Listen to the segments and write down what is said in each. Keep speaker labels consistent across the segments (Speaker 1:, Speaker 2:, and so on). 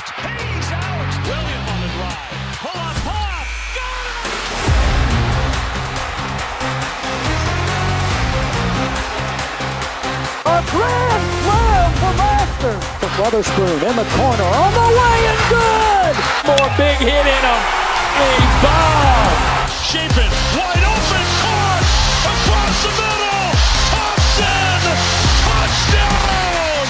Speaker 1: post. He's out. William on the drive. Pull up. Got it!
Speaker 2: A grand slam for Masters. Witherspoon in the corner, on the way and good.
Speaker 1: More big hit in him. A bomb. Shapen, wide open, caught across the middle. Thompson, touchdown.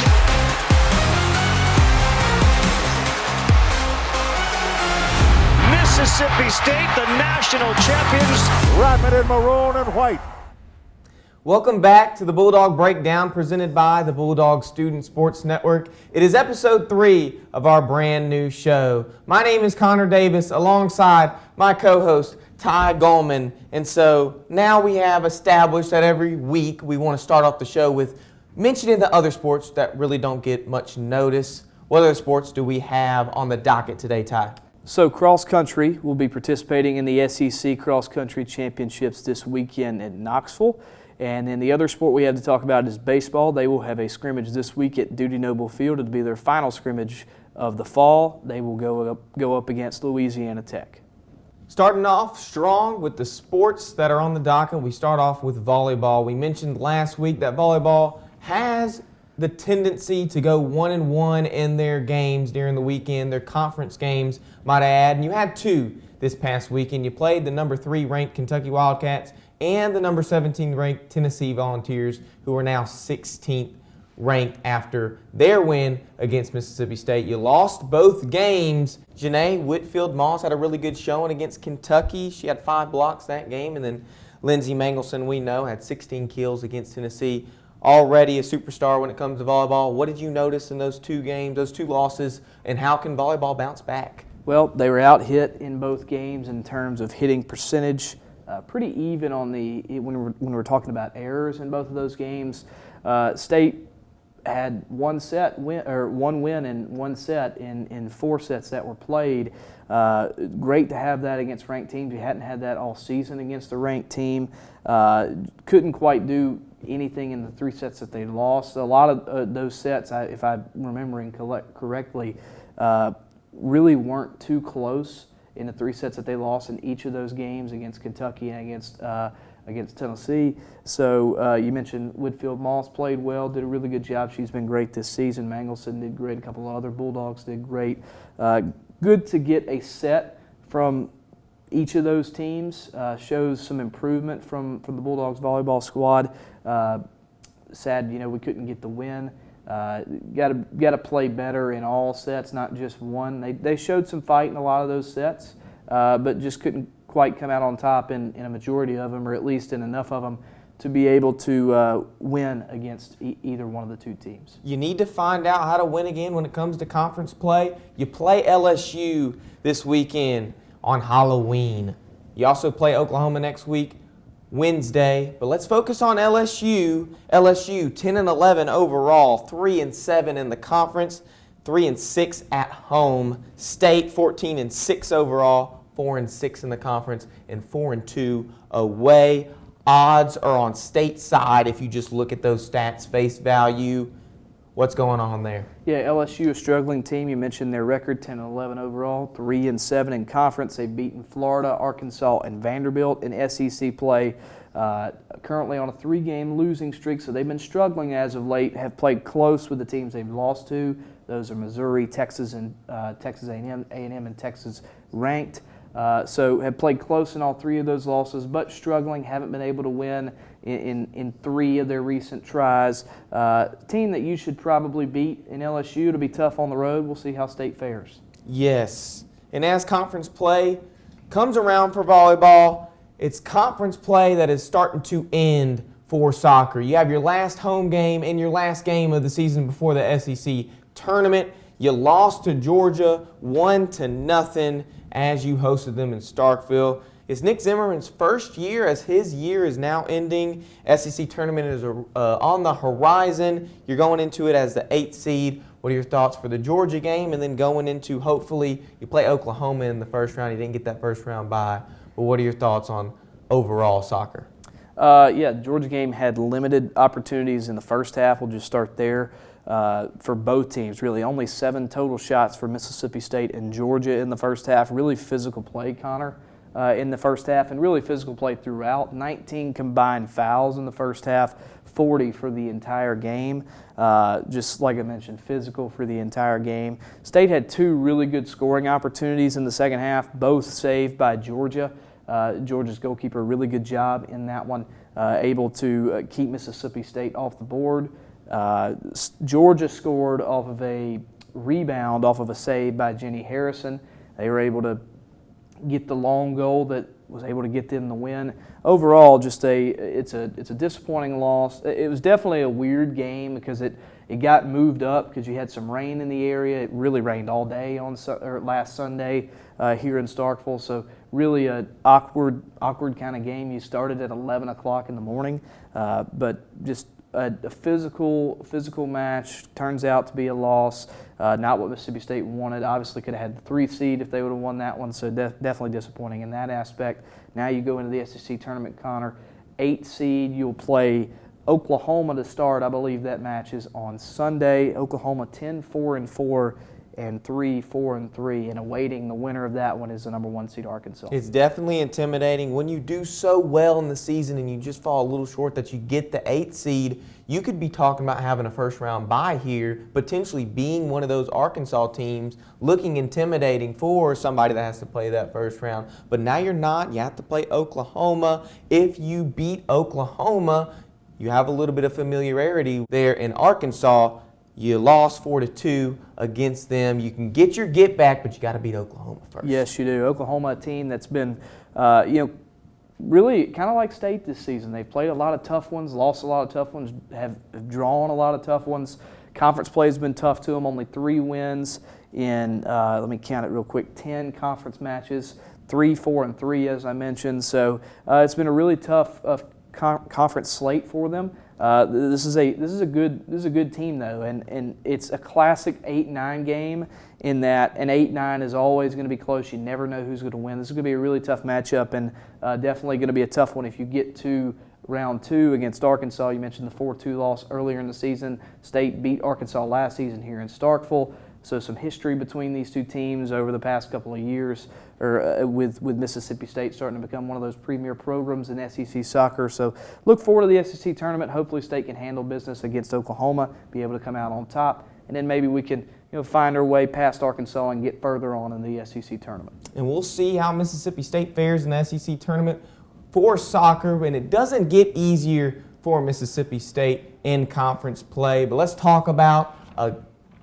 Speaker 1: Mississippi State, the national champions.
Speaker 2: Wrap it in maroon and white.
Speaker 3: Welcome back to the Bulldog Breakdown presented by the Bulldog Student Sports Network. It is episode 3 of our brand new show. My name is Connor Davis alongside my co-host Ty Golmon. And so now we have established that every week we want to start off the show with mentioning the other sports that really don't get much notice. What other sports do we have on the docket today, Ty?
Speaker 4: So cross country will be participating in the SEC Cross Country Championships this weekend in Knoxville. And then the other sport we have to talk about is baseball. They will have a scrimmage this week at Dudy Noble Field. It'll be their final scrimmage of the fall. They will go up against Louisiana Tech.
Speaker 3: Starting off strong with the sports that are on the docket, we start off with volleyball. We mentioned last week that volleyball has the tendency to go 1-1 in their games during the weekend, their conference games, might I add. And you had 2 this past weekend. You played the number 3 ranked Kentucky Wildcats and the number 17 ranked Tennessee Volunteers, who are now 16th ranked after their win against Mississippi State. You lost both games. Janae Whitfield-Moss had a really good showing against Kentucky. She had 5 blocks that game. And then Lindsey Mangelson, we know, had 16 kills against Tennessee. Already a superstar when it comes to volleyball. What did you notice in those 2 games, those 2 losses, and how can volleyball bounce back?
Speaker 4: Well, they were out hit in both games in terms of hitting percentage. Pretty even on when we're talking about errors in both of those games. State had one win and 1 set in 4 sets that were played. Great to have that against ranked teams. We hadn't had that all season against a ranked team. Couldn't quite do anything in the 3 sets that they lost. A lot of those sets, if I'm remembering correctly, really weren't too close in the 3 sets that they lost in each of those games against Kentucky and against Tennessee. So you mentioned Whitfield-Moss played well, did a really good job. She's been great this season. Mangelson did great. A couple of other Bulldogs did great. Good to get a set from each of those teams. Shows some improvement from the Bulldogs volleyball squad. Sad, we couldn't get the win. Got to play better in all sets, not just one. They showed some fight in a lot of those sets, but just couldn't quite come out on top in a majority of them, or at least in enough of them to be able to win against either one of the 2 teams.
Speaker 3: You need to find out how to win again when it comes to conference play. You play LSU this weekend on Halloween. You also play Oklahoma next week, Wednesday. But let's focus on LSU. LSU 10-11 overall, 3-7 in the conference, 3-6 at home. State 14-6 overall, 4-6 in the conference, and 4-2 away. Odds are on State side if you just look at those stats face value. What's going on there?
Speaker 4: Yeah, LSU, a struggling team. You mentioned their record, 10-11 overall, 3-7 in conference. They've beaten Florida, Arkansas, and Vanderbilt in SEC play. Currently on a 3-game losing streak, so they've been struggling as of late. Have played close with the teams they've lost to. Those are Missouri, Texas, and Texas A&M, and Texas ranked. So have played close in all 3 of those losses, but struggling, haven't been able to win in 3 of their recent tries. Team that you should probably beat in LSU. It'll be tough on the road. We'll see how State fares.
Speaker 3: Yes, and as conference play comes around for volleyball, it's conference play that is starting to end for soccer. You have your last home game and your last game of the season before the SEC tournament. You lost to Georgia 1-0 as you hosted them in Starkville. It's Nick Zimmerman's first year as his year is now ending. SEC tournament is on the horizon. You're going into it as the 8th seed. What are your thoughts for the Georgia game? And then going into, hopefully, you play Oklahoma in the first round. You didn't get that first round bye. But what are your thoughts on overall soccer?
Speaker 4: Yeah, the Georgia game had limited opportunities in the first half. We'll just start there. for both teams, really. Only 7 total shots for Mississippi State and Georgia in the first half. Really physical play, Connor, in the first half, and really physical play throughout. 19 combined fouls in the first half, 40 for the entire game. Just like I mentioned, physical for the entire game. State had 2 really good scoring opportunities in the second half, both saved by Georgia. Georgia's goalkeeper, really good job in that one, able to keep Mississippi State off the board. Georgia scored off of a rebound, off of a save by Jenny Harrison. They were able to get the long goal that was able to get them the win. Overall, it's a disappointing loss. It was definitely a weird game because it got moved up because you had some rain in the area. It really rained all day on last Sunday here in Starkville. So really an awkward kind of game. You started at 11 o'clock in the morning, but just a physical match. Turns out to be a loss. Not what Mississippi State wanted. Obviously could have had the 3 seed if they would have won that one, so definitely disappointing in that aspect. Now you go into the SEC tournament, Connor. 8 seed, you'll play Oklahoma to start. I believe that match is on Sunday. Oklahoma 10-4-4 and 3-4-3, and awaiting the winner of that one is the number 1 seed Arkansas.
Speaker 3: It's definitely intimidating. When you do so well in the season and you just fall a little short that you get the 8th seed, you could be talking about having a first-round bye here, potentially being one of those Arkansas teams, looking intimidating for somebody that has to play that first round. But now you're not. You have to play Oklahoma. If you beat Oklahoma, you have a little bit of familiarity there in Arkansas. You lost 4-2 against them. You can get your get back, but you got to beat Oklahoma first.
Speaker 4: Yes, you do. Oklahoma, a team that's been, really kind of like State this season. They've played a lot of tough ones, lost a lot of tough ones, have drawn a lot of tough ones. Conference play has been tough to them. Only 3 wins in, let me count it real quick, 10 conference matches, 3-4-3 as I mentioned. So it's been a really tough conference slate for them. This is a good team though, and it's a classic 8-9 game in that an 8-9 is always going to be close. You never know who's going to win. This is going to be a really tough matchup, and definitely going to be a tough one if you get to round 2 against Arkansas. You mentioned the 4-2 loss earlier in the season. State beat Arkansas last season here in Starkville. So some history between these 2 teams over the past couple of years, or with Mississippi State starting to become one of those premier programs in SEC soccer. So look forward to the SEC tournament. Hopefully State can handle business against Oklahoma, be able to come out on top, and then maybe we can find our way past Arkansas and get further on in the SEC tournament.
Speaker 3: And we'll see how Mississippi State fares in the SEC tournament for soccer, and it doesn't get easier for Mississippi State in conference play. But let's talk about a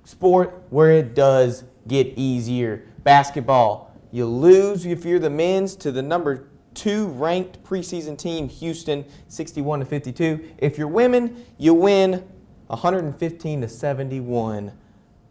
Speaker 3: sport where it does get easier. Basketball. You lose if you're the men's to the number 2 ranked preseason team, Houston, 61-52. If you're women, you win 115-71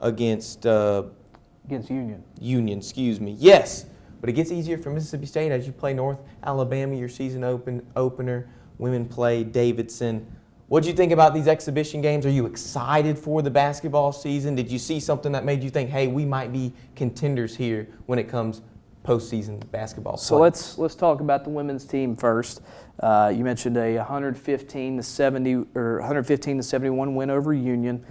Speaker 3: against
Speaker 4: Union.
Speaker 3: Union, excuse me. Yes, but it gets easier for Mississippi State as you play North Alabama, your season opener. Women play Davidson. What did you think about these exhibition games? Are you excited for the basketball season? Did you see something that made you think, hey, we might be contenders here when it comes postseason basketball play?
Speaker 4: So let's talk about the women's team first. You mentioned a 115-71 win over Union.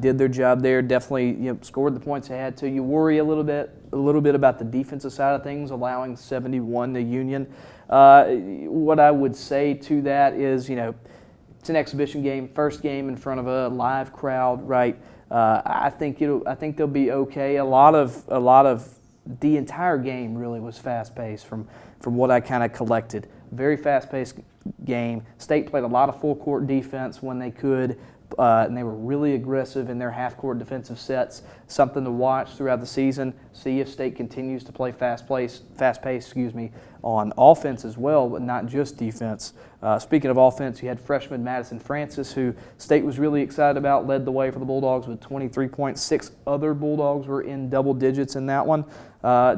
Speaker 4: Did their job there. Definitely scored the points they had to. You worry a little bit about the defensive side of things, allowing 71 to Union. What I would say to that is, it's an exhibition game, first game in front of a live crowd, right? I think they'll be okay. A lot of the entire game really was fast-paced from what I kind of collected. Very fast-paced game. State played a lot of full-court defense when they could, and they were really aggressive in their half-court defensive sets. Something to watch throughout the season. See if State continues to play fast-paced, on offense as well, but not just defense. Speaking of offense, you had freshman Madison Francis, who State was really excited about, led the way for the Bulldogs with 23 points. 6 other Bulldogs were in double digits in that one.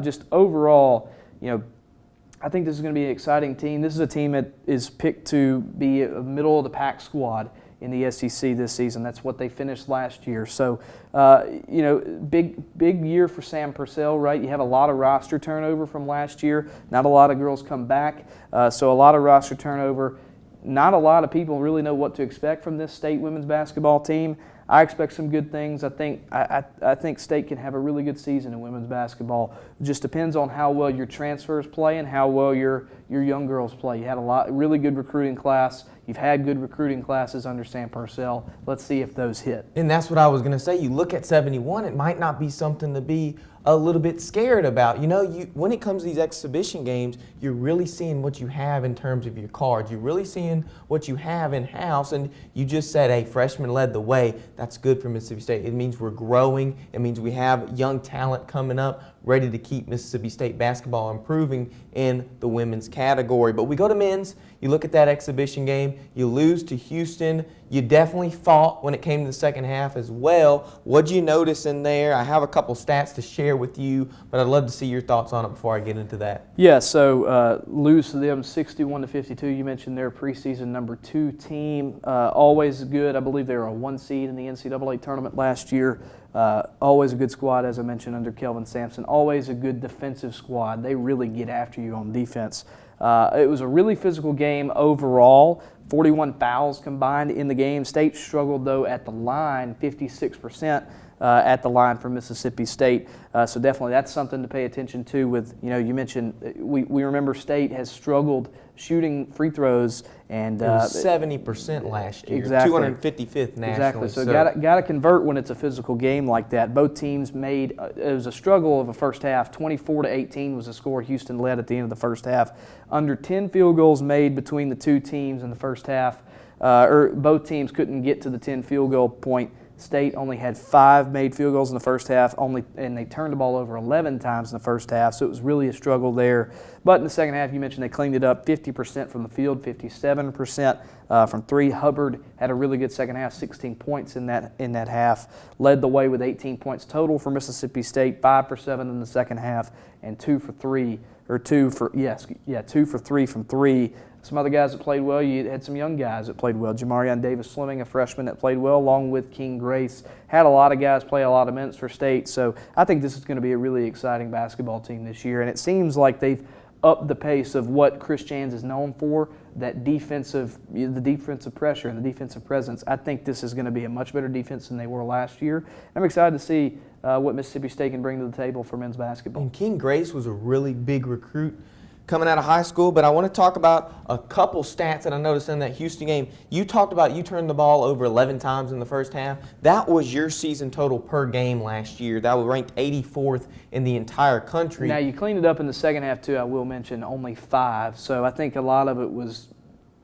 Speaker 4: Just overall, I think this is going to be an exciting team. This is a team that is picked to be a middle-of-the-pack squad in the SEC this season. That's what they finished last year. So, big year for Sam Purcell, right? You have a lot of roster turnover from last year. Not a lot of girls come back, so a lot of roster turnover. Not a lot of people really know what to expect from this State women's basketball team. I expect some good things. I think State can have a really good season in women's basketball. It just depends on how well your transfers play and how well your young girls play. You had really good recruiting class. You've had good recruiting classes under Sam Purcell. Let's see if those hit.
Speaker 3: And that's what I was going to say. You look at 71, it might not be something to be a little bit scared about. When it comes to these exhibition games, you're really seeing what you have in terms of your cards. You're really seeing what you have in-house. And you just said, hey, freshmen led the way. That's good for Mississippi State. It means we're growing. It means we have young talent coming up ready to keep Mississippi State basketball improving in the women's category. But we go to men's. You look at that exhibition game. You lose to Houston. You definitely fought when it came to the second half as well. What'd you notice in there? I have a couple stats to share with you, but I'd love to see your thoughts on it before I get into that.
Speaker 4: Yeah, so lose to them 61-52. You mentioned their preseason number 2 team. Always good. I believe they were a 1 seed in the NCAA tournament last year. Always a good squad, as I mentioned, under Kelvin Sampson. Always a good defensive squad. They really get after you on defense. It was a really physical game overall. 41 fouls combined in the game. State struggled, though, at the line, 56% at the line for Mississippi State. So definitely that's something to pay attention to with, you mentioned, we remember State has struggled shooting free throws. And
Speaker 3: it was 70% last year,
Speaker 4: exactly.
Speaker 3: 255th nationally.
Speaker 4: Exactly. So got to convert when it's a physical game like that. Both teams made it was a struggle of a first half. 24-18 was the score Houston led at the end of the first half. Under 10 field goals made between the two teams in the first half, or both teams couldn't get to the 10 field goal point. State only had 5 made field goals in the first half, and they turned the ball over 11 times in the first half, so it was really a struggle there. But in the second half, you mentioned they cleaned it up, 50% from the field, 57% from 3. Hubbard had a really good second half, 16 points in that half, led the way with 18 points total for Mississippi State, 5 for 7 in the second half, and 2 for 3 from 3. Some other guys that played well. You had some young guys that played well. Jamarion Davis-Fleming, a freshman that played well, along with King Grace. Had a lot of guys play a lot of minutes for State. So I think this is going to be a really exciting basketball team this year. And it seems like they've upped the pace of what Chris Jans is known for, the defensive pressure and the defensive presence. I think this is going to be a much better defense than they were last year. I'm excited to see what Mississippi State can bring to the table for men's basketball.
Speaker 3: And King Grace was a really big recruit coming out of high school, but I want to talk about a couple stats that I noticed in that Houston game. You talked about you turned the ball over 11 times in the first half. That was your season total per game last year. That was ranked 84th in the entire country.
Speaker 4: Now, you cleaned it up in the second half, too. I will mention only 5. So I think a lot of it was,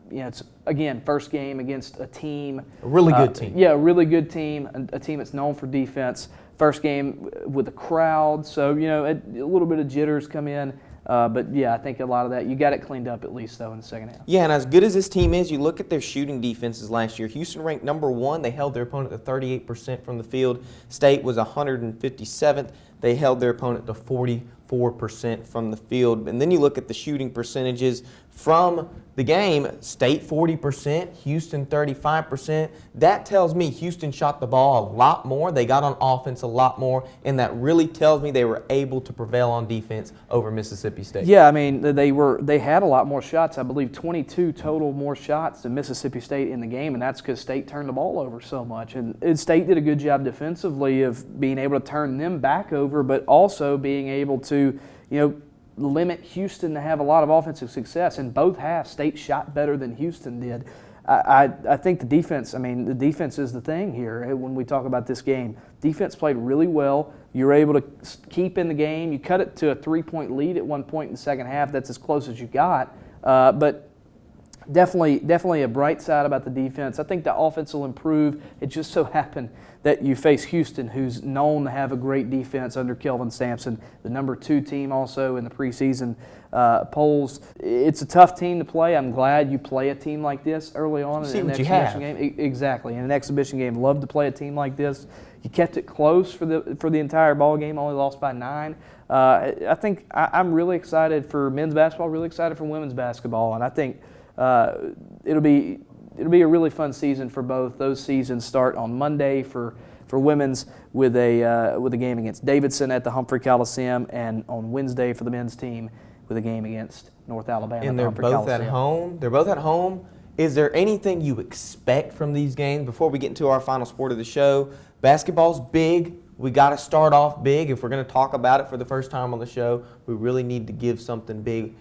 Speaker 4: it's, again, first game against a team.
Speaker 3: A really good team.
Speaker 4: Yeah, a really good team, a team that's known for defense. First game with a crowd. So, a little bit of jitters come in. But, yeah, I think a lot of that, you got it cleaned up at least, though, in the second half.
Speaker 3: Yeah, and as good as this team is, you look at their shooting defenses last year. Houston ranked number 1. They held their opponent to 38% from the field. State was 157th. They held their opponent to 44% from the field. And then you look at the shooting percentages from the game. State 40%, Houston 35%. That tells me Houston shot the ball a lot more. They got on offense a lot more, and that really tells me they were able to prevail on defense over Mississippi State.
Speaker 4: Yeah, I mean, they had a lot more shots. I believe 22 total more shots than Mississippi State in the game, and that's because State turned the ball over so much. And State did a good job defensively of being able to turn them back over, but also being able to, limit Houston to have a lot of offensive success. In both halves, State shot better than Houston did. I think the defense is the thing here when we talk about this game. Defense played really well. You were able to keep in the game. You cut it to a 3-point lead at one point in the second half. That's as close as you got. But definitely a bright side about the defense. I think the offense will improve. It just so happened that you face Houston, who's known to have a great defense under Kelvin Sampson, the number 2 team also in the preseason polls. It's a tough team to play. I'm glad you play a team like this early on in an exhibition game. Exactly. In an exhibition game, love to play a team like this. You kept it close for the entire ball game, only lost by 9. I think I'm really excited for men's basketball, really excited for women's basketball, and I think it'll be a really fun season for both. Those seasons start on Monday for women's with a game against Davidson at the Humphrey Coliseum, and on Wednesday for the men's team with a game against North Alabama.
Speaker 3: And they're both at home. They're both at home Is there anything you expect from these games? Before we get into our final sport of the show, basketball's big. We got to start off big. If we're going to talk about it for the first time on the show, we really need to give something big,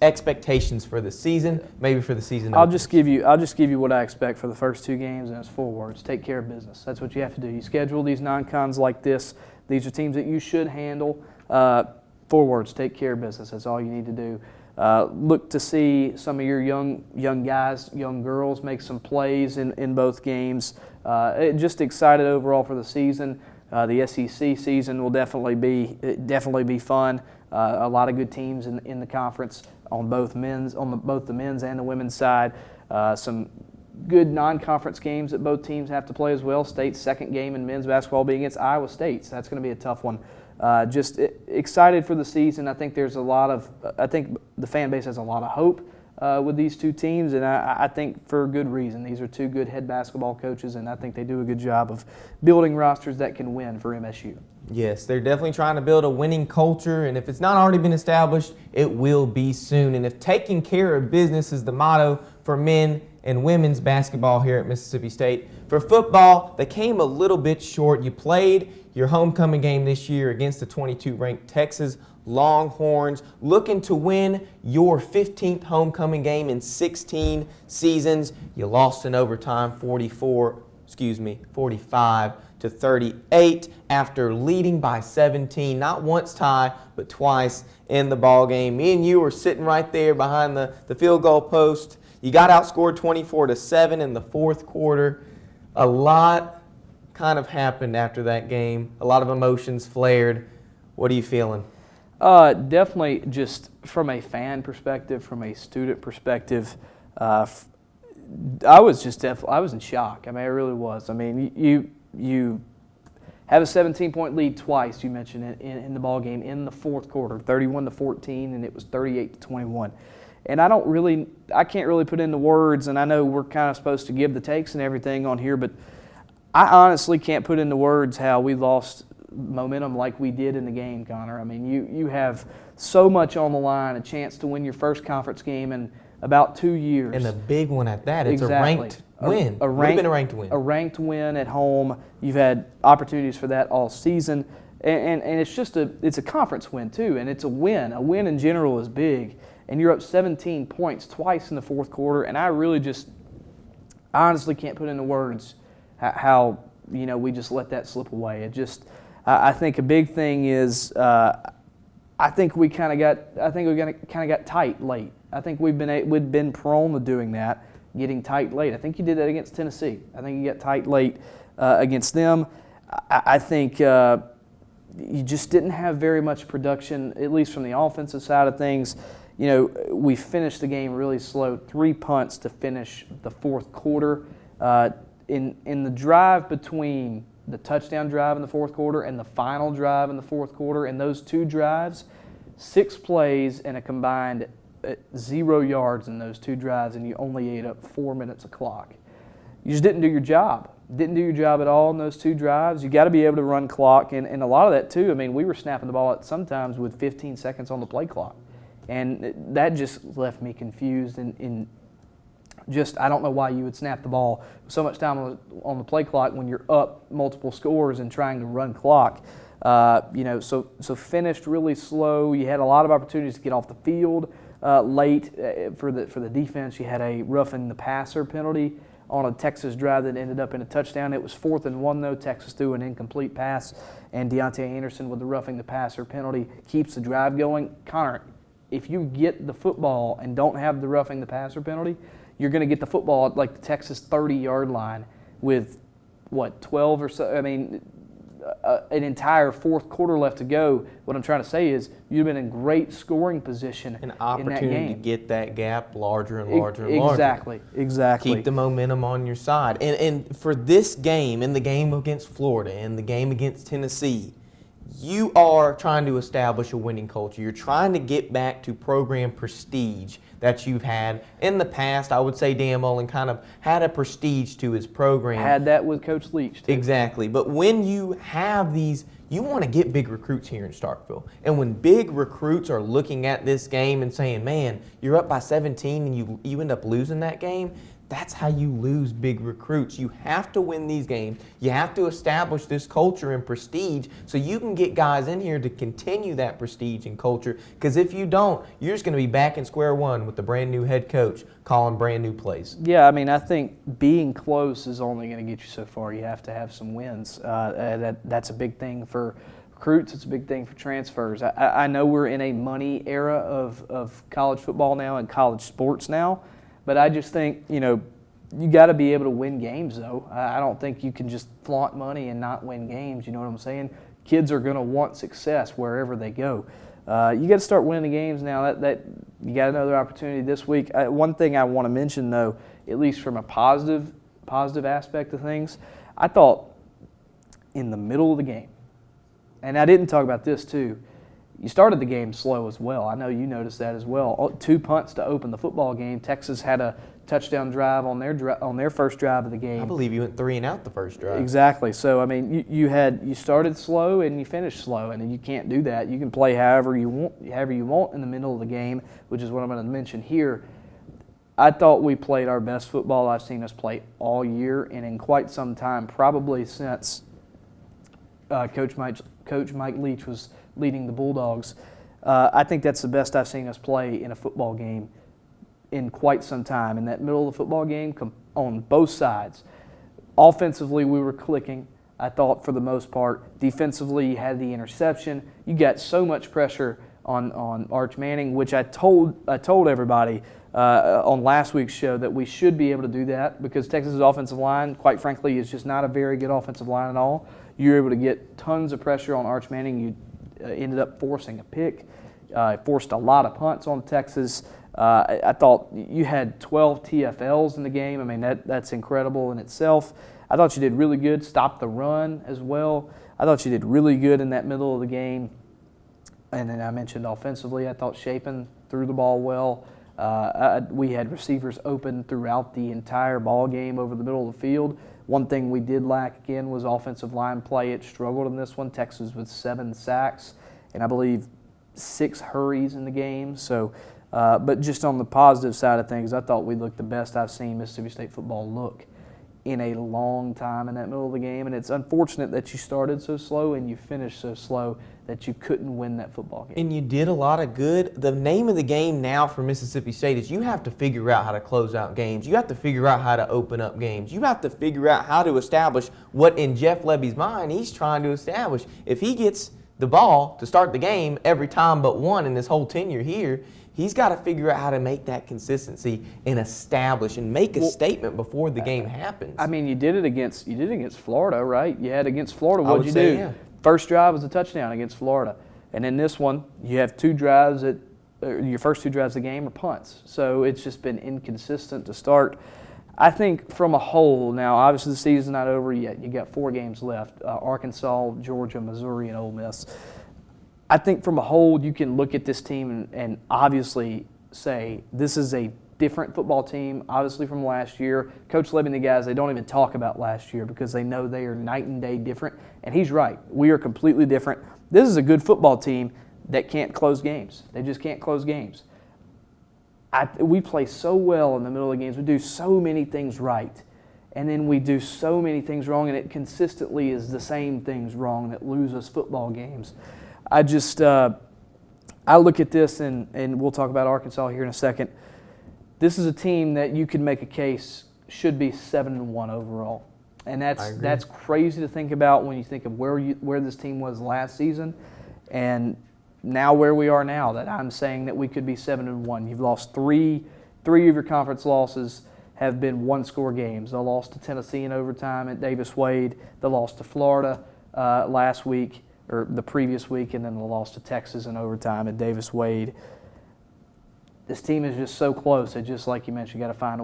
Speaker 3: expectations for the season, maybe for the season.
Speaker 4: I'll just give you what I expect for the first 2 games, and it's 4 words: take care of business. That's what you have to do. You schedule these non-cons like this. These are teams that you should handle. 4 words: take care of business. That's all you need to do. Look to see some of your young guys, young girls make some plays in both games. Just excited overall for the season. The SEC season will definitely be fun. A lot of good teams in the conference on both the men's and the women's side. Some good non-conference games that both teams have to play as well. State's second game in men's basketball being against Iowa State, so that's going to be a tough one. Just excited for the season. I think I think the fan base has a lot of hope with these 2 teams, and I think for good reason. These are 2 good head basketball coaches, and I think they do a good job of building rosters that can win for MSU.
Speaker 3: Yes, they're definitely trying to build a winning culture, and if it's not already been established, it will be soon. And if taking care of business is the motto for men and women's basketball here at Mississippi State, for football, they came a little bit short. You played your homecoming game this year against the 22-ranked Texas Longhorns, looking to win your 15th homecoming game in 16 seasons. You lost in overtime 45-38 after leading by 17. Not once, Ty, but twice in the ball game. Me and you were sitting right there behind the field goal post. You got outscored 24-7 in the 4th quarter. A lot kind of happened after that game. A lot of emotions flared. What are you feeling?
Speaker 4: Definitely, just from a fan perspective, from a student perspective, I was in shock. I mean, I really was. I mean, you have a 17-point lead twice. You mentioned it in the ball game in the 4th quarter, 31-14, and it was 38-21. And I can't really put into words. And I know we're kind of supposed to give the takes and everything on here, but I honestly can't put into words how we lost momentum like we did in the game, Connor. I mean, you have so much on the line, a chance to win your first conference game in about 2 years.
Speaker 3: And a big one at that. It's
Speaker 4: exactly.
Speaker 3: a ranked win. Would have been a ranked win.
Speaker 4: A ranked win at home. You've had opportunities for that all season. And it's a conference win too, and it's a win. A win in general is big. And you're up 17 points twice in the 4th quarter, and I honestly can't put into words how we just let that slip away. I think a big thing is I think we kind of got tight late. I think we'd been prone to doing that, getting tight late. I think you did that against Tennessee. I think you got tight late against them. I think you just didn't have very much production, at least from the offensive side of things. We finished the game really slow, 3 punts to finish the 4th quarter. In the drive between the touchdown drive in the 4th quarter and the final drive in the 4th quarter, and those 2 drives, 6 plays and a combined 0 yards in those 2 drives, and you only ate up 4 minutes of clock. You just didn't do your job. Didn't do your job at all in those 2 drives. You got to be able to run clock, and a lot of that too. I mean, we were snapping the ball at sometimes with 15 seconds on the play clock, and that just left me confused. And just I don't know why you would snap the ball with so much time on the play clock when you're up multiple scores and trying to run clock. So finished really slow. You had a lot of opportunities to get off the field late for the defense. You had a roughing the passer penalty on a Texas drive that ended up in a touchdown. It was 4th and 1 though. Texas threw an incomplete pass, and Deontay Anderson with the roughing the passer penalty keeps the drive going. Connor, if you get the football and don't have the roughing the passer penalty, you're going to get the football at like the Texas 30-yard line with, 12 or so. I mean, an entire 4th quarter left to go. What I'm trying to say is you've been in great scoring position
Speaker 3: an opportunity
Speaker 4: in that game.
Speaker 3: to get that gap larger and larger and larger.
Speaker 4: Exactly.
Speaker 3: Keep the momentum on your side. And for this game, in the game against Florida, in the game against Tennessee, you are trying to establish a winning culture. You're trying to get back to program prestige that you've had in the past. I would say Dan Mullen kind of had a prestige to his program.
Speaker 4: Had that with Coach Leach, too.
Speaker 3: Exactly. But when you have these you want to get big recruits here in Starkville. And when big recruits are looking at this game and saying, man, you're up by 17 and you end up losing that game, that's how you lose big recruits. You have to win these games. You have to establish this culture and prestige so you can get guys in here to continue that prestige and culture. Because if you don't, you're just going to be back in square one with the brand new head coach calling brand new plays.
Speaker 4: Yeah, I mean, I think being close is only going to get you so far. You have to have some wins. That's a big thing for recruits. It's a big thing for transfers. I know we're in a money era of college football now and college sports now. But I just think, you got to be able to win games, though. I don't think you can just flaunt money and not win games. You know what I'm saying? Kids are going to want success wherever they go. You got to start winning the games now. That you got another opportunity this week. One thing I want to mention, though, at least from a positive aspect of things, I thought in the middle of the game, and I didn't talk about this too, you started the game slow as well. I know you noticed that as well. 2 punts to open the football game. Texas had a touchdown drive on their first drive of the game.
Speaker 3: I believe you went 3 and out the first drive.
Speaker 4: Exactly. So I mean, you started slow and you finished slow, and you can't do that. You can play however you want in the middle of the game, which is what I'm going to mention here. I thought we played our best football I've seen us play all year and in quite some time, probably since Coach Mike Leach was leading the Bulldogs. I think that's the best I've seen us play in a football game in quite some time. In that middle of the football game, on both sides. Offensively, we were clicking, I thought, for the most part. Defensively, you had the interception. You got so much pressure on Arch Manning, which I told everybody on last week's show that we should be able to do that because Texas's offensive line, quite frankly, is just not a very good offensive line at all. You were able to get tons of pressure on Arch Manning. You ended up forcing a pick, forced a lot of punts on Texas. I thought you had 12 TFLs in the game. I mean, that's incredible in itself. I thought you did really good. Stopped the run as well. I thought you did really good in that middle of the game. And then I mentioned offensively, I thought Chapin threw the ball well. We had receivers open throughout the entire ball game over the middle of the field. One thing we did lack, again, was offensive line play. It struggled in this one. Texas with 7 sacks and I believe 6 hurries in the game. So, but just on the positive side of things, I thought we looked the best I've seen Mississippi State football look in a long time in that middle of the game. And it's unfortunate that you started so slow and you finished so slow that you couldn't win that football game.
Speaker 3: And you did a lot of good. The name of the game now for Mississippi State is you have to figure out how to close out games. You have to figure out how to open up games. You have to figure out how to establish what in Jeff Lebby's mind he's trying to establish. If he gets the ball to start the game every time but one in this whole tenure here, he's got to figure out how to make that consistency and establish and make a statement before the game happens.
Speaker 4: I mean, you did it against Florida, right? You had against Florida. What did you do?
Speaker 3: Yeah.
Speaker 4: First drive was a touchdown against Florida, and in this one, you have 2 drives your first 2 drives of the game are punts. So it's just been inconsistent to start. I think from a whole, now obviously the season's not over yet. You got 4 games left: Arkansas, Georgia, Missouri, and Ole Miss. I think from a whole, you can look at this team and obviously say this is a different football team, obviously from last year. Coach Lebby and the guys, they don't even talk about last year because they know they are night and day different. And he's right. We are completely different. This is a good football team that can't close games. They just can't close games. We play so well in the middle of the games. We do so many things right. And then we do so many things wrong, and it consistently is the same things wrong that lose us football games. I just I look at this, and we'll talk about Arkansas here in a second. This is a team that you could make a case should be 7-1 overall, and that's crazy to think about when you think of where this team was last season, and now where we are now. That I'm saying that we could be 7-1. You've lost three of your conference losses have been 1-score games. They lost to Tennessee in overtime at Davis Wade. They lost to Florida last week or the previous week, and then they lost to Texas in overtime at Davis Wade. This team is just so close. It just, like you mentioned, got to find a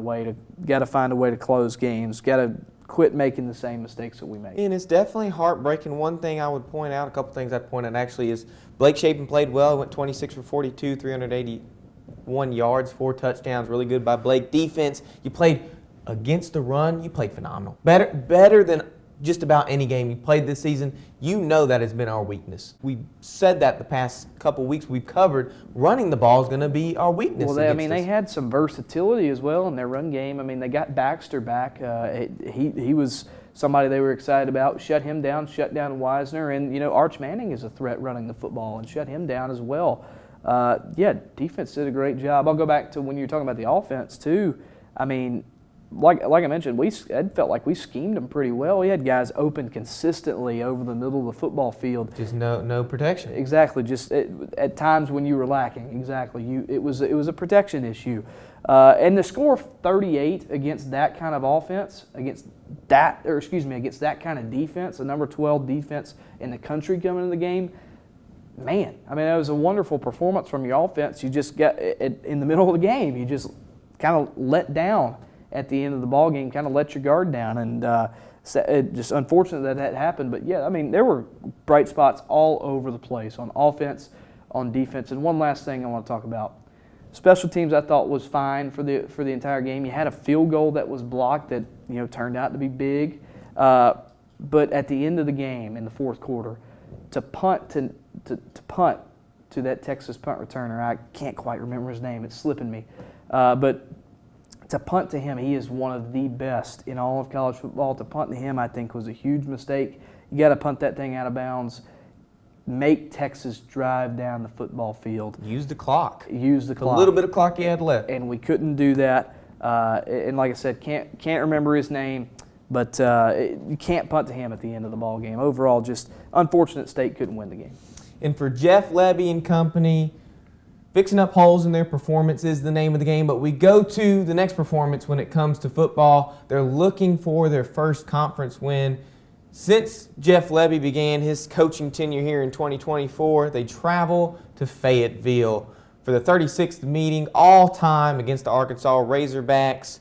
Speaker 4: way to close games. Got to quit making the same mistakes that we make.
Speaker 3: And it's definitely heartbreaking. One thing I would point out, a couple things I'd point out actually, is Blake Shapen played well. Went 26 for 42, 381 yards, 4 touchdowns. Really good by Blake. Defense, you played against the run. You played phenomenal. Better than just about any game you played this season, you know that has been our weakness. We said that the past couple weeks we've covered. Running the ball is going to be our weakness.
Speaker 4: Well, they had some versatility as well in their run game. I mean, they got Baxter back. He was somebody they were excited about. Shut him down, shut down Wisner, and Arch Manning is a threat running the football and shut him down as well. Defense did a great job. I'll go back to when you were talking about the offense too. I mean, like I mentioned, it felt like we schemed them pretty well. We had guys open consistently over the middle of the football field.
Speaker 3: Just no protection.
Speaker 4: Exactly. Just at times when you were lacking. Exactly. It was a protection issue. And the score of 38 against that kind of offense, against that kind of defense, the number 12 defense in the country coming into the game. Man, I mean, it was a wonderful performance from your offense. You just got in the middle of the game. You just kind of let down at the end of the ball game, kind of let your guard down, and just unfortunate that happened. But yeah, I mean, there were bright spots all over the place on offense, on defense. And one last thing I want to talk about: special teams. I thought was fine for the entire game. You had a field goal that was blocked that turned out to be big, but at the end of the game in the fourth quarter, to punt to that Texas punt returner, I can't quite remember his name. It's slipping me, but to punt to him, he is one of the best in all of college football. To punt to him, I think, was a huge mistake. You got to punt that thing out of bounds. Make Texas drive down the football field.
Speaker 3: Use the clock.
Speaker 4: A
Speaker 3: little bit of clock you had left.
Speaker 4: And we couldn't do that. And like I said, can't remember his name, but you can't punt to him at the end of the ball game. Overall, just unfortunate State couldn't win the game.
Speaker 3: And for Jeff Lebby and company, fixing up holes in their performance is the name of the game, but we go to the next performance when it comes to football. They're looking for their first conference win. Since Jeff Lebby began his coaching tenure here in 2024, they travel to Fayetteville for the 36th meeting all-time against the Arkansas Razorbacks.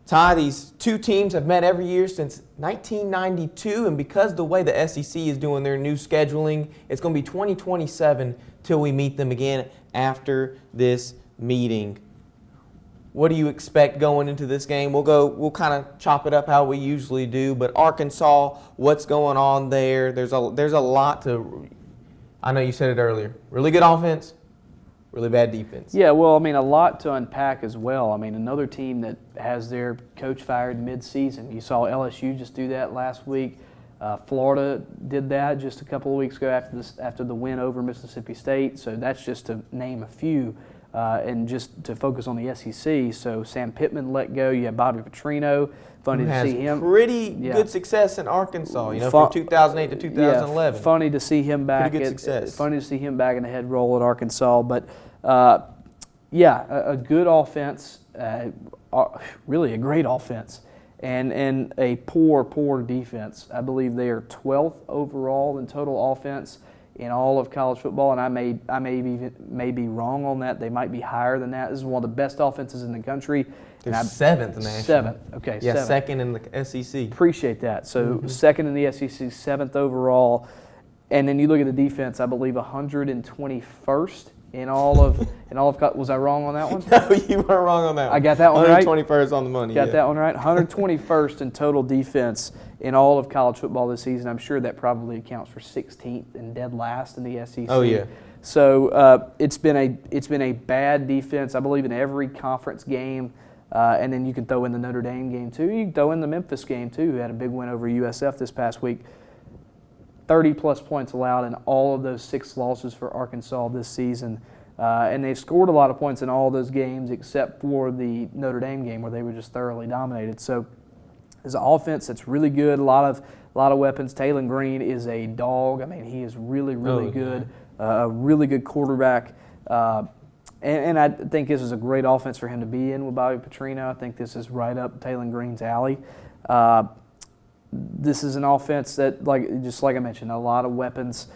Speaker 3: Ty, these two teams have met every year since 1992, and because the way the SEC is doing their new scheduling, it's going to be 2027 till we meet them again after this meeting. What do you expect going into this game? We'll kind of chop it up how we usually do, but Arkansas, what's going on there? There's a lot to, I know you said it earlier, really good offense, really bad defense.
Speaker 4: Yeah, well, I mean, a lot to unpack as well. I mean, another team that has their coach fired mid-season. You saw LSU just do that last week. Florida did that just a couple of weeks ago after the win over Mississippi State. So that's just to name a few, and just to focus on the SEC. So Sam Pittman let go. You have Bobby Petrino. Funny to see him.
Speaker 3: Pretty good success in Arkansas. From 2008 to 2011.
Speaker 4: Yeah, funny to see him back.
Speaker 3: Pretty good success.
Speaker 4: Funny to see him back in the head role at Arkansas. But a good offense. Really a great offense. And a poor defense. I believe they are 12th overall in total offense in all of college football, and I may be wrong on that. They might be higher than that. This is one of the best offenses in the country.
Speaker 3: They're seventh nationally.
Speaker 4: Seventh, okay.
Speaker 3: Yeah,
Speaker 4: seventh.
Speaker 3: Second in the SEC.
Speaker 4: Appreciate that. So second in the SEC, seventh overall, and then you look at the defense. I believe 121st. In all of was I wrong on that one?
Speaker 3: No, you were wrong on that one.
Speaker 4: I got that one right.
Speaker 3: 121st on the money.
Speaker 4: Got that one right. 121st in total defense in all of college football this season. I'm sure that probably accounts for 16th and dead last in the SEC.
Speaker 3: Oh yeah.
Speaker 4: So it's been a bad defense. I believe in every conference game, and then you can throw in the Notre Dame game too. You can throw in the Memphis game too, who had a big win over USF this past week. 30-plus points allowed in all of those 6 losses for Arkansas this season. And they've scored a lot of points in all those games except for the Notre Dame game where they were just thoroughly dominated. So there's an offense that's really good, a lot of weapons. Taylor Green is a dog. I mean, he is really good, a really good quarterback. And I think this is a great offense for him to be in with Bobby Petrino. I think this is right up Taylor Green's alley. This is an offense that, just like I mentioned, a lot of weapons.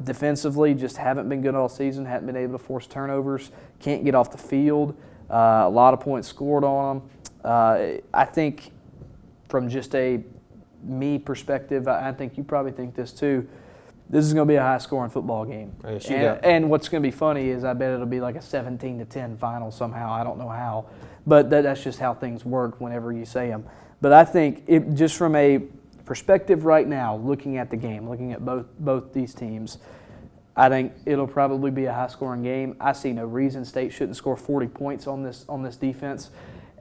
Speaker 4: Defensively, just haven't been good all season, haven't been able to force turnovers, can't get off the field, a lot of points scored on them. I think from just a me perspective, I think you probably think this too, this is going to be a high-scoring football game. And what's going to be funny is I bet it'll be like a 17-10 final somehow. I don't know how, but that's just how things work whenever you say them. But I think just from perspective right now, looking at the game, looking at both these teams, I think it'll probably be a high-scoring game. I see no reason State shouldn't score 40 points on this defense.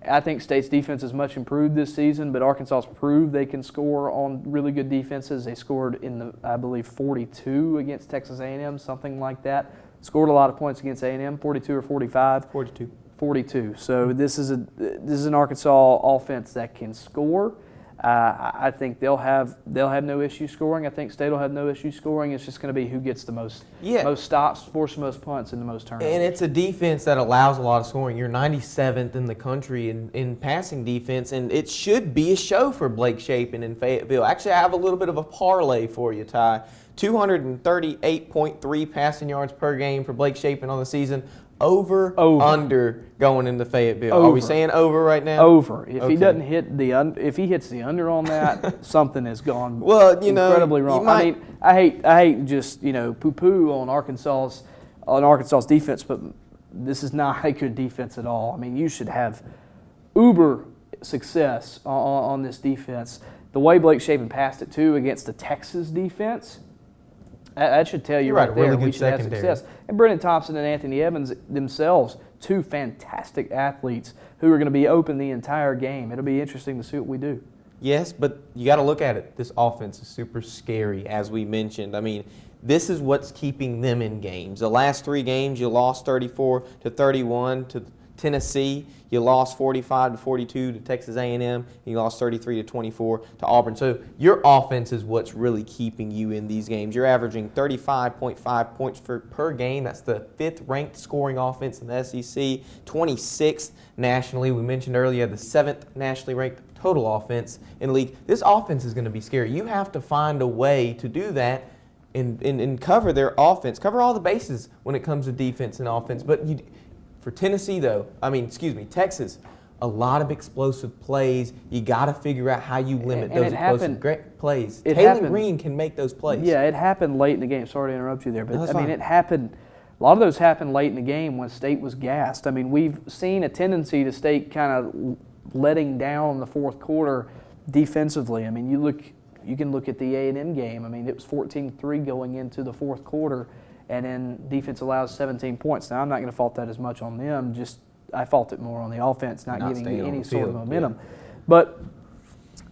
Speaker 4: I think State's defense is much improved this season, but Arkansas's proved they can score on really good defenses. They scored I believe, 42 against Texas A&M, something like that. Scored a lot of points against A&M, 42 or 45. 42. So this is an Arkansas offense that can score. I think they'll have no issue scoring. I think State will have no issue scoring. It's just going to be who gets the most stops, force the most punts, and the most turnovers.
Speaker 3: And it's a defense that allows a lot of scoring. You're 97th in the country in passing defense, and it should be a show for Blake Shapen in Fayetteville. Actually, I have a little bit of a parlay for you, Ty. 238.3 passing yards per game for Blake Shapen on the season. Over, under going into Fayetteville. Are we saying over right now?
Speaker 4: Over. If he doesn't hit if he hits the under on that, something has gone incredibly wrong. I mean, I hate just poo-poo on Arkansas's defense, but this is not a good defense at all. I mean, you should have uber success on this defense. The way Blake Shapen passed it too against the Texas defense. That should tell you right there
Speaker 3: really
Speaker 4: we should have success. And Brennan Thompson and Anthony Evans themselves, two fantastic athletes who are going to be open the entire game. It'll be interesting to see what we do.
Speaker 3: Yes, but you got to look at it. This offense is super scary, as we mentioned. I mean, this is what's keeping them in games. The last 3 games, you lost 34-31 to Tennessee. You lost 45-42 to Texas A&M. And you lost 33-24 to Auburn. So your offense is what's really keeping you in these games. You're averaging 35.5 points per game. That's the 5th ranked scoring offense in the SEC, 26th nationally. We mentioned earlier the 7th nationally ranked total offense in the league. This offense is going to be scary. You have to find a way to do that and cover their offense, cover all the bases when it comes to defense and offense. But for Tennessee, Texas, a lot of explosive plays. You got to figure out how you limit those explosive plays. Taylor Green can make those plays.
Speaker 4: Yeah, it happened late in the game. Sorry to interrupt you there, but it happened. A lot of those happened late in the game when State was gassed. I mean, we've seen a tendency to State kind of letting down in the fourth quarter defensively. I mean, you can look at the A&M game. I mean, it was 14-3 going into the fourth quarter. And then defense allows 17 points. Now, I'm not going to fault that as much on them. I fault it more on the offense, not getting any sort of momentum. Yeah. But,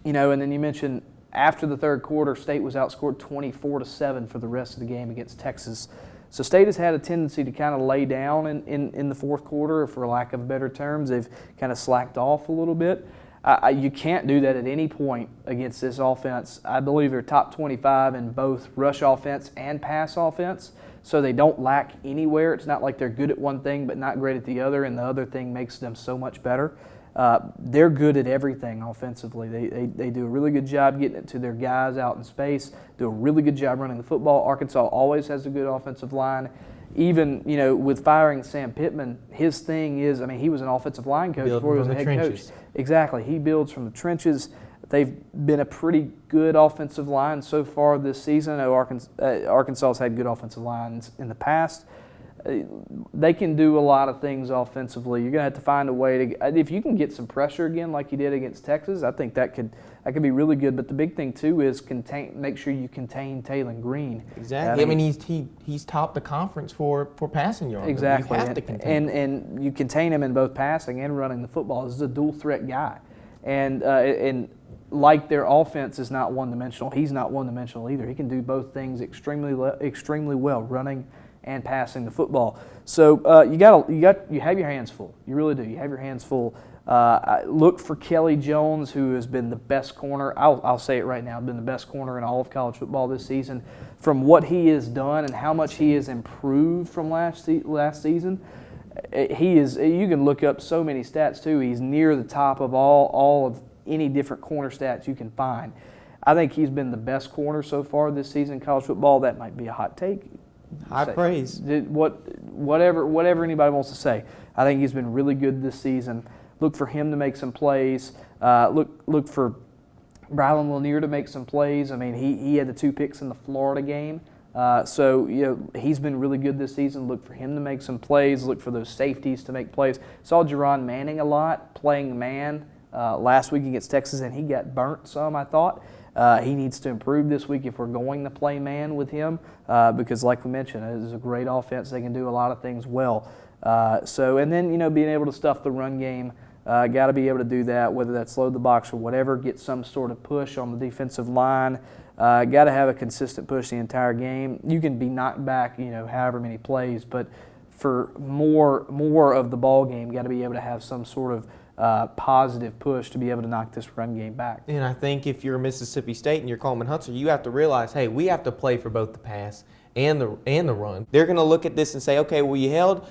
Speaker 4: and then you mentioned after the third quarter, State was outscored 24-7 for the rest of the game against Texas. So State has had a tendency to kind of lay down in the fourth quarter, for lack of better terms. They've kind of slacked off a little bit. You can't do that at any point against this offense. I believe they're top 25 in both rush offense and pass offense. So they don't lack anywhere. It's not like they're good at one thing but not great at the other, and the other thing makes them so much better. They're good at everything offensively. They do a really good job getting it to their guys out in space, do a really good job running the football. Arkansas always has a good offensive line. Even, with firing Sam Pittman, his thing is, he was an offensive line coach before he was a head coach. Exactly. He builds from the trenches. They've been a pretty good offensive line so far this season. I know Arkansas's had good offensive lines in the past. They can do a lot of things offensively. You're going to have to find a way to – if you can get some pressure again like you did against Texas, I think that could be really good. But the big thing, too, is make sure you contain Taylor Green.
Speaker 3: Exactly. He's topped the conference for passing yards.
Speaker 4: Exactly.
Speaker 3: You have to contain him.
Speaker 4: And you contain him in both passing and running the football. This is a dual-threat guy. And like their offense is not one-dimensional, he's not one-dimensional either. He can do both things extremely well, running and passing the football. So you have your hands full. You really do. You have your hands full. Look for Kelly Jones, who has been the best corner. I'll say it right now, been the best corner in all of college football this season. From what he has done and how much he has improved from last season, he is. You can look up so many stats too. He's near the top of all of any different corner stats you can find. I think he's been the best corner so far this season in college football. That might be a hot take.
Speaker 3: High praise.
Speaker 4: Whatever anybody wants to say. I think he's been really good this season. Look for him to make some plays. Look for Brylan Lanier to make some plays. He had the 2 picks in the Florida game. So he's been really good this season. Look for him to make some plays. Look for those safeties to make plays. Saw Jerron Manning a lot playing man last week against Texas, and he got burnt some, I thought. He needs to improve this week if we're going to play man with him because, like we mentioned, it is a great offense. They can do a lot of things well. And then, being able to stuff the run game, got to be able to do that, whether that's load the box or whatever, get some sort of push on the defensive line. Got to have a consistent push the entire game. You can be knocked back, however many plays, but for more of the ball game, got to be able to have some sort of positive push to be able to knock this run game back.
Speaker 3: And I think if you're Mississippi State and you're Coleman Hudson, you have to realize, hey, we have to play for both the pass and the run. They're going to look at this and say, okay, well, you held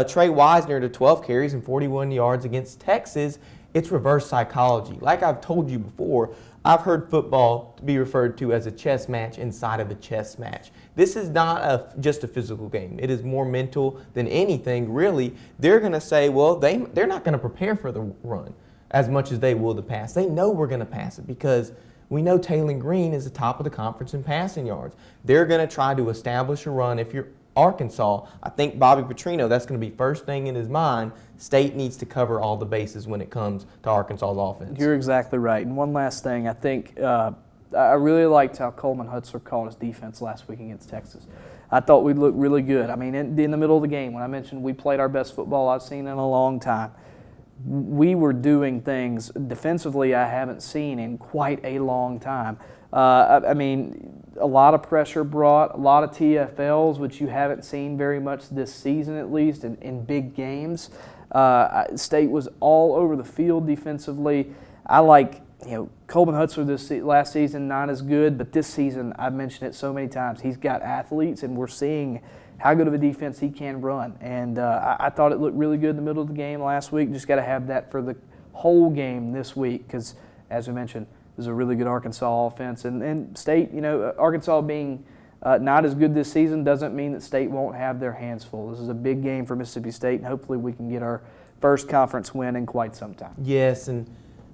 Speaker 3: Trey Wisner to 12 carries and 41 yards against Texas. It's reverse psychology. Like I've told you before, I've heard football be referred to as a chess match inside of a chess match. This is not just a physical game. It is more mental than anything, really. They're going to say, well, they're not going to prepare for the run as much as they will the pass. They know we're going to pass it because we know Taylor Green is the top of the conference in passing yards. They're going to try to establish a run. If you're Arkansas, I think Bobby Petrino, that's going to be first thing in his mind. State needs to cover all the bases when it comes to Arkansas's offense.
Speaker 4: You're exactly right. And one last thing, I think I really liked how Coleman Hutzler called his defense last week against Texas. I thought we looked really good. I mean, in the middle of the game, when I mentioned we played our best football I've seen in a long time, we were doing things defensively I haven't seen in quite a long time. I mean, a lot of pressure brought, a lot of TFLs, which you haven't seen very much this season, at least in big games. State was all over the field defensively. I like, Coleman Hutzler last season, not as good, but this season, I've mentioned it so many times, he's got athletes, and we're seeing how good of a defense he can run. And I thought it looked really good in the middle of the game last week. Just got to have that for the whole game this week because, as we mentioned, there's a really good Arkansas offense. And State, Arkansas being not as good this season doesn't mean that State won't have their hands full. This is a big game for Mississippi State, and hopefully we can get our first conference win in quite some time.
Speaker 3: Yes, and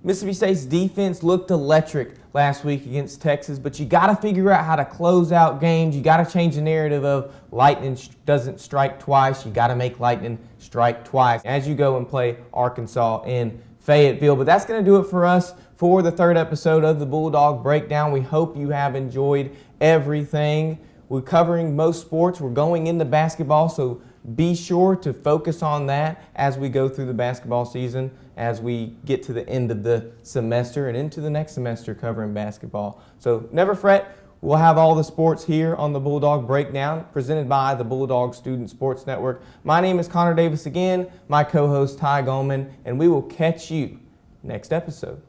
Speaker 3: Mississippi State's defense looked electric last week against Texas, but you got to figure out how to close out games. You got to change the narrative of lightning doesn't strike twice. You got to make lightning strike twice as you go and play Arkansas in Fayetteville. But that's going to do it for us for the third episode of the Bulldog Breakdown. We hope you have enjoyed everything. We're covering most sports. We're going into basketball, so be sure to focus on that as we go through the basketball season, as we get to the end of the semester and into the next semester covering basketball. So never fret. We'll have all the sports here on the Bulldog Breakdown, presented by the Bulldog Student Sports Network. My name is Connor Davis again, my co-host Ty Golmon, and we will catch you next episode.